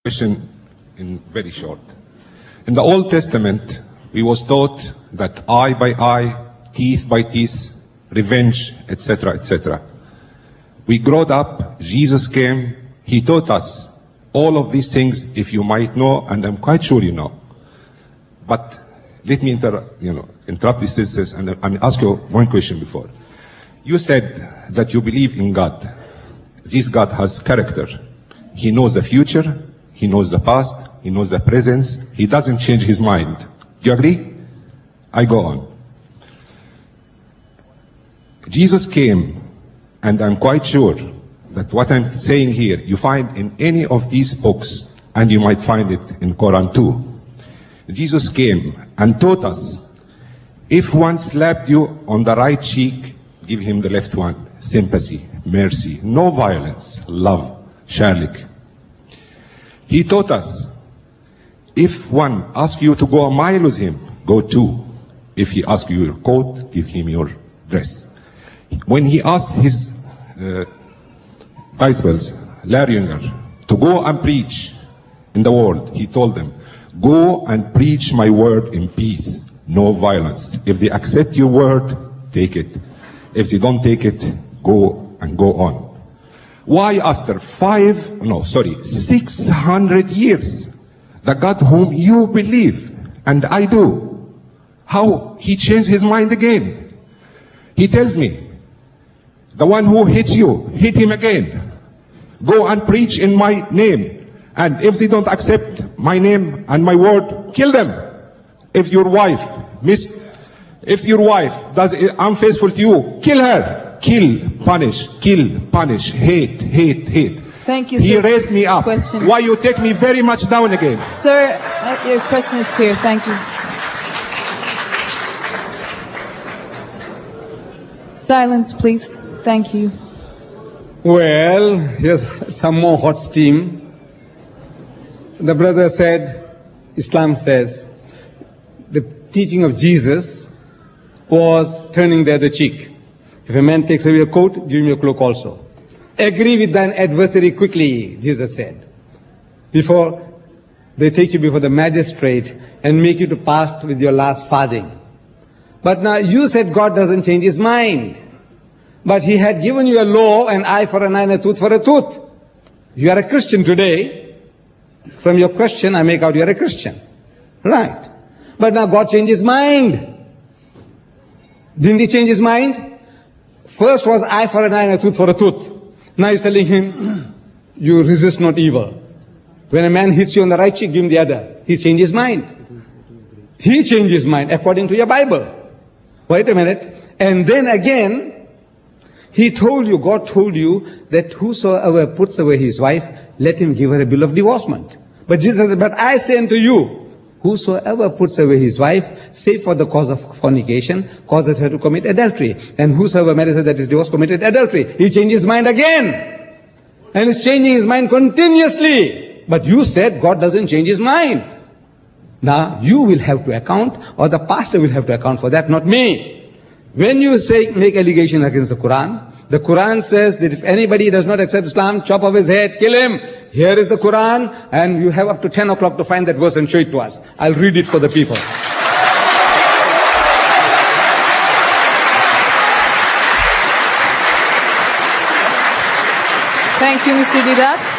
question in very short. In the Old Testament, we was taught that eye by eye, teeth by teeth, revenge, etc., etc. We growed up, Jesus came, he taught us all of these things, if you might know, and I'm quite sure you know. But let me interrupt these sisters and ask you one question before. You said that you believe in God. This God has character. He knows the future, he knows the past, he knows the present, he doesn't change his mind. Do you agree? I go on. Jesus came, and I'm quite sure that what I'm saying here, you find in any of these books, and you might find it in Quran too. Jesus came and taught us, if one slapped you on the right cheek, give him the left one. Sympathy, mercy, no violence, love, shalik. He taught us, if one asks you to go a mile with him, go 2. If he asks you your coat, give him your dress. When he asked his disciples, Larry Younger, to go and preach in the world, he told them, go and preach my word in peace, no violence. If they accept your word, take it. If they don't take it, go and go on. Why after 600 years, the God whom you believe, and I do, how he changed his mind again? He tells me, the one who hits you, hit him again. Go and preach in my name. And if they don't accept my name and my word, kill them. If your wife does unfaithful to you, kill her. Kill, punish, hate, hate, hate. Thank you, He sir. raised me up. Question. Why you take me very much down again? Sir, your question is clear. Thank you. Silence, please. Thank you. Well, here's some more hot steam. The brother said, Islam says, the teaching of Jesus was turning the other cheek. If a man takes away your coat, give him your cloak also. Agree with thine adversary quickly, Jesus said, before they take you before the magistrate and make you to part with your last farthing. But now you said God doesn't change his mind. But he had given you a law, an eye for an eye and a tooth for a tooth. You are a Christian today. From your question, I make out you are a Christian. Right. But now God changed his mind. Didn't he change his mind? First was eye for an eye and a tooth for a tooth. Now he's telling him, you resist not evil. When a man hits you on the right cheek, give him the other. He changed his mind. He changed his mind according to your Bible. Wait a minute. And then again, he told you, God told you that whosoever puts away his wife, let him give her a bill of divorcement. But Jesus said, but I say unto you, whosoever puts away his wife, save for the cause of fornication, causes her to commit adultery. And whosoever marries her that is divorced, committed adultery. He changed his mind again. And is changing his mind continuously. But you said God doesn't change his mind. Now, you will have to account, or the pastor will have to account for that, not me. When you say, make allegation against the Quran says that if anybody does not accept Islam, chop off his head, kill him. Here is the Quran, and you have up to 10 o'clock to find that verse and show it to us. I'll read it for the people. Thank you, Mr. Didat.